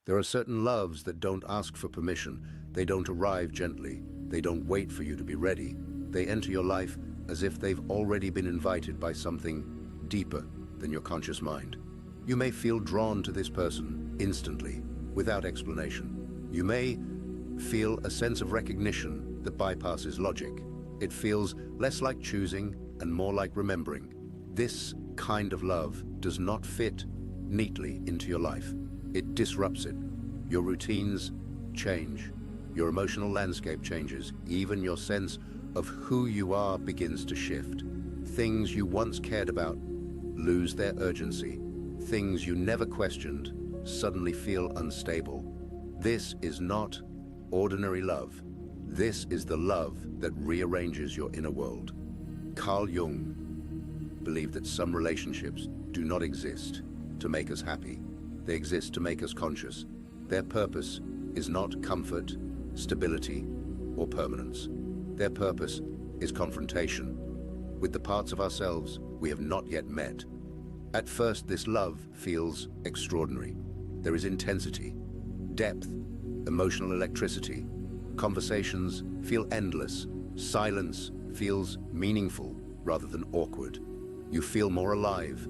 There are certain loves that don't ask for permission. They don't arrive gently. They don't wait for you to be ready. They enter your life as if they've already been invited by something deeper than your conscious mind. You may feel drawn to this person instantly, without explanation. You may feel a sense of recognition that bypasses logic. It feels less like choosing and more like remembering. This kind of love does not fit neatly into your life. It disrupts it. Your routines change. Your emotional landscape changes. Even your sense of who you are begins to shift. Things you once cared about lose their urgency. Things you never questioned suddenly feel unstable. This is not ordinary love. This is the love that rearranges your inner world. Carl Jung believed that some relationships do not exist to make us happy. They exist to make us conscious. Their purpose is not comfort, stability, or permanence. Their purpose is confrontation with the parts of ourselves we have not yet met. At first, this love feels extraordinary. There is intensity, depth, emotional electricity. Conversations feel endless. Silence feels meaningful rather than awkward. You feel more alive,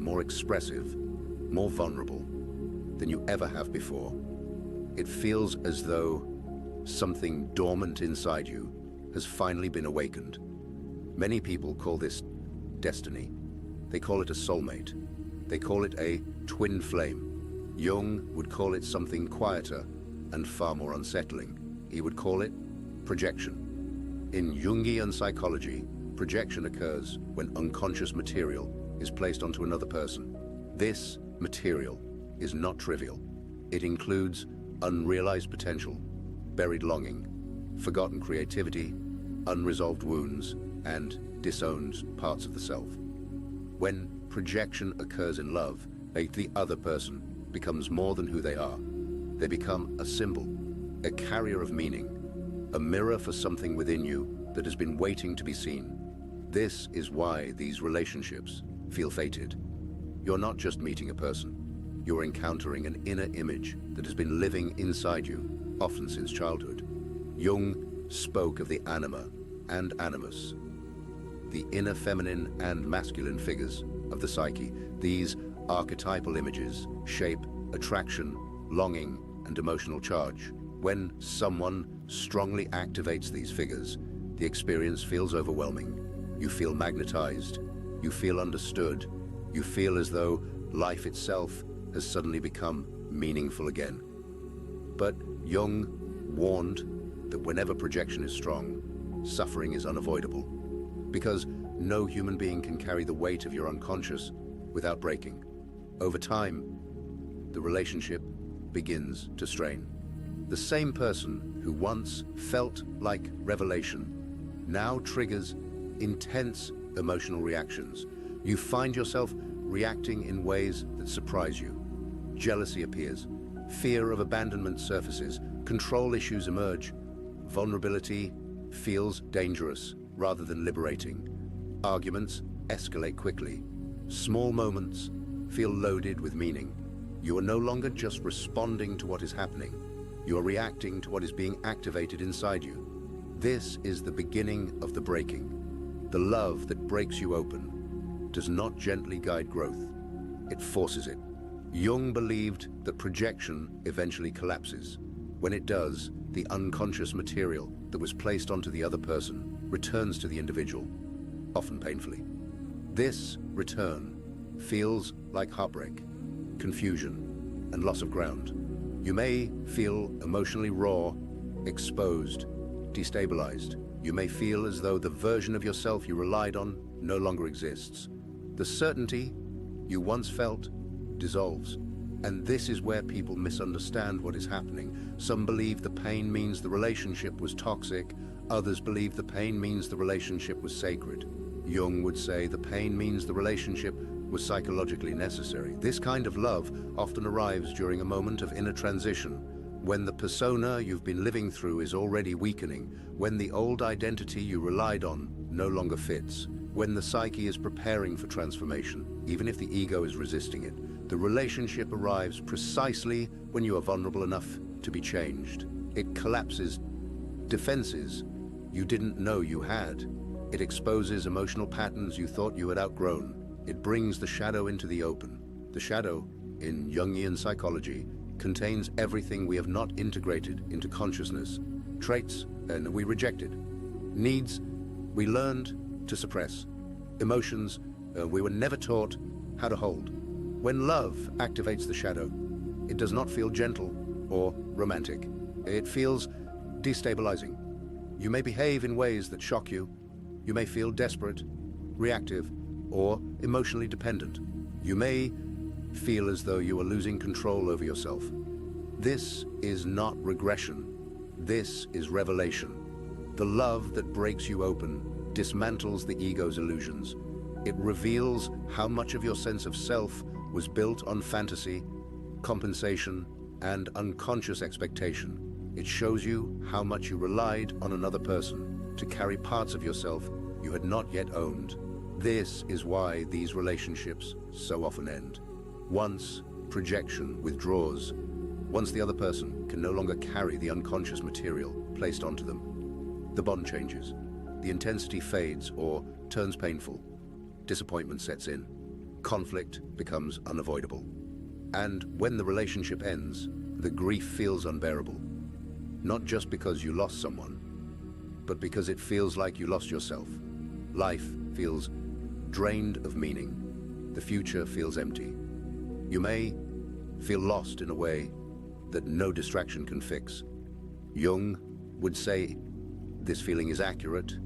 more expressive, more vulnerable than you ever have before. It feels as though something dormant inside you has finally been awakened. Many people call this destiny. They call it a soulmate. They call it a twin flame. Jung would call it something quieter and far more unsettling. He would call it projection. In Jungian psychology, projection occurs when unconscious material is placed onto another person. This material is not trivial. It includes unrealized potential, buried longing, forgotten creativity, unresolved wounds, and disowned parts of the self. When projection occurs in love, the other person becomes more than who they are. They become a symbol, a carrier of meaning, a mirror for something within you that has been waiting to be seen. This is why these relationships feel fated. You're not just meeting a person. You're encountering an inner image that has been living inside you, often since childhood. Jung spoke of the anima and animus, the inner feminine and masculine figures of the psyche. These archetypal images shape attraction, longing, and emotional charge. When someone strongly activates these figures, the experience feels overwhelming. You feel magnetized. You feel understood. You feel as though life itself has suddenly become meaningful again. But Jung warned that whenever projection is strong, suffering is unavoidable, because no human being can carry the weight of your unconscious without breaking. Over time, the relationship begins to strain. The same person who once felt like revelation now triggers intense emotional reactions. You find yourself reacting in ways that surprise you. Jealousy appears, fear of abandonment surfaces, control issues emerge, vulnerability feels dangerous rather than liberating. Arguments escalate quickly. Small moments feel loaded with meaning. You are no longer just responding to what is happening. You are reacting to what is being activated inside you. This is the beginning of the breaking. The love that breaks you open does not gently guide growth. It forces it. Jung believed that projection eventually collapses. When it does, the unconscious material that was placed onto the other person returns to the individual, often painfully. This return feels like heartbreak, confusion, and loss of ground. You may feel emotionally raw, exposed, destabilized. You may feel as though the version of yourself you relied on no longer exists. The certainty you once felt dissolves. And this is where people misunderstand what is happening. Some believe the pain means the relationship was toxic. Others believe the pain means the relationship was sacred. Jung would say the pain means the relationship was psychologically necessary. This kind of love often arrives during a moment of inner transition, when the persona you've been living through is already weakening, when the old identity you relied on no longer fits, when the psyche is preparing for transformation, even if the ego is resisting it. The relationship arrives precisely when you are vulnerable enough to be changed. It collapses defenses you didn't know you had. It exposes emotional patterns you thought you had outgrown. It brings the shadow into the open. The shadow, in Jungian psychology, contains everything we have not integrated into consciousness. Traits we rejected. Needs we learned to suppress. Emotions we were never taught how to hold. When love activates the shadow, it does not feel gentle or romantic. It feels destabilizing. You may behave in ways that shock you. You may feel desperate, reactive, or emotionally dependent. You may feel as though you are losing control over yourself. This is not regression. This is revelation. The love that breaks you open dismantles the ego's illusions. It reveals how much of your sense of self was built on fantasy, compensation, and unconscious expectation. It shows you how much you relied on another person to carry parts of yourself you had not yet owned. This is why these relationships so often end. Once projection withdraws, once the other person can no longer carry the unconscious material placed onto them, the bond changes. The intensity fades or turns painful. Disappointment sets in. Conflict becomes unavoidable. And when the relationship ends, the grief feels unbearable. Not just because you lost someone, but because it feels like you lost yourself. Life feels drained of meaning. The future feels empty. You may feel lost in a way that no distraction can fix. Jung would say this feeling is accurate,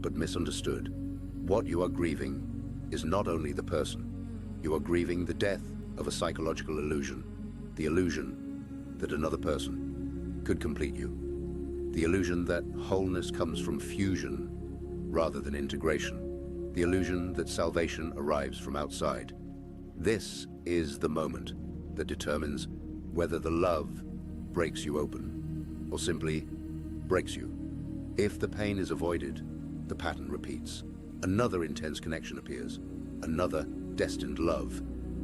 but misunderstood. What you are grieving is not only the person. You are grieving the death of a psychological illusion, the illusion that another person could complete you, the illusion that wholeness comes from fusion rather than integration, the illusion that salvation arrives from outside. This is the moment that determines whether the love breaks you open or simply breaks you. If the pain is avoided, the pattern repeats. Another intense connection appears, another destined love,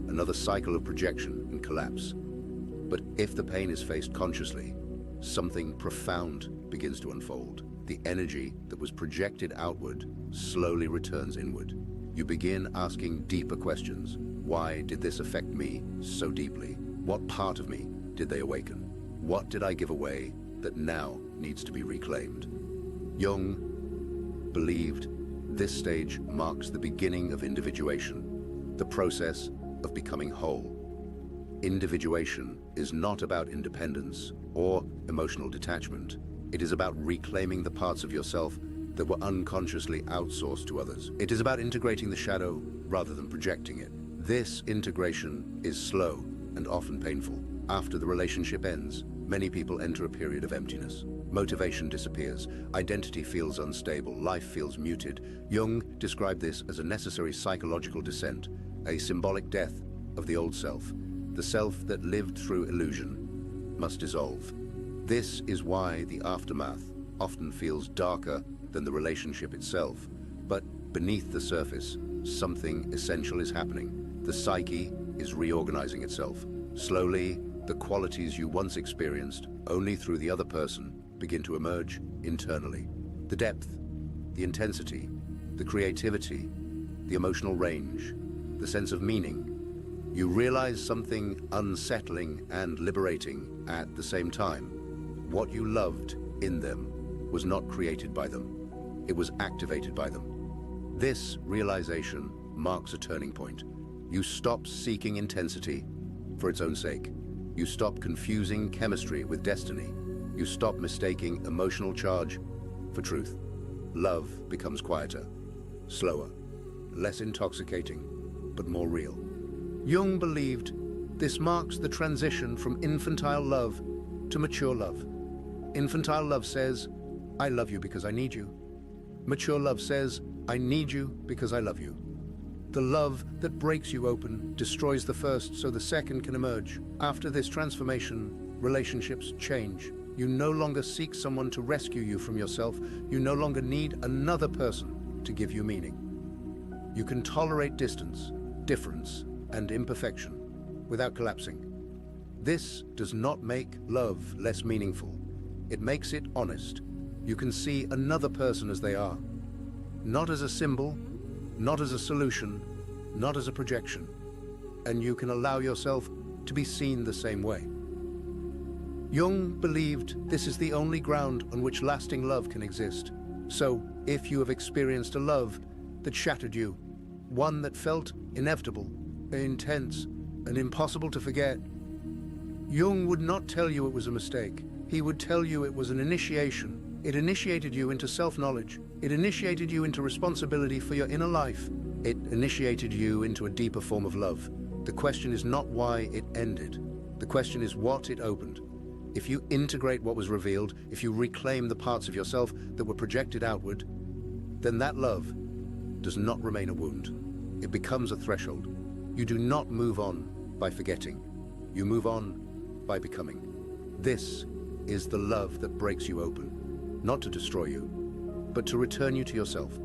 another cycle of projection and collapse. But if the pain is faced consciously, something profound begins to unfold. The energy that was projected outward slowly returns inward. You begin asking deeper questions. Why did this affect me so deeply? What part of me did they awaken? What did I give away that now needs to be reclaimed? Jung believed this stage marks the beginning of individuation, the process of becoming whole. Individuation is not about independence or emotional detachment. It is about reclaiming the parts of yourself that were unconsciously outsourced to others. It is about integrating the shadow rather than projecting it. This integration is slow and often painful. After the relationship ends, many people enter a period of emptiness. Motivation disappears, identity feels unstable, life feels muted. Jung described this as a necessary psychological descent, a symbolic death of the old self. The self that lived through illusion must dissolve. This is why the aftermath often feels darker than the relationship itself. But beneath the surface, something essential is happening. The psyche is reorganizing itself. Slowly, the qualities you once experienced only through the other person begin to emerge internally. The depth, the intensity, the creativity, the emotional range, the sense of meaning. You realize something unsettling and liberating at the same time. What you loved in them was not created by them. It was activated by them. This realization marks a turning point. You stop seeking intensity for its own sake. You stop confusing chemistry with destiny. You stop mistaking emotional charge for truth. Love becomes quieter, slower, less intoxicating, but more real. Jung believed this marks the transition from infantile love to mature love. Infantile love says, I love you because I need you. Mature love says, I need you because I love you. The love that breaks you open destroys the first so the second can emerge. After this transformation, relationships change. You no longer seek someone to rescue you from yourself. You no longer need another person to give you meaning. You can tolerate distance, difference, and imperfection. without collapsing. This does not make love less meaningful. It makes it honest. You can see another person as they are. Not as a symbol, not as a solution, not as a projection. And you can allow yourself to be seen the same way. Jung believed this is the only ground on which lasting love can exist. So, if you have experienced a love that shattered you, one that felt inevitable, intense, and impossible to forget, Jung would not tell you it was a mistake. He would tell you it was an initiation. It initiated you into self-knowledge. It initiated you into responsibility for your inner life. It initiated you into a deeper form of love. The question is not why it ended. The question is what it opened. If you integrate what was revealed, if you reclaim the parts of yourself that were projected outward, then that love does not remain a wound. It becomes a threshold. You do not move on by forgetting. You move on by becoming. This is the love that breaks you open, not to destroy you, but to return you to yourself.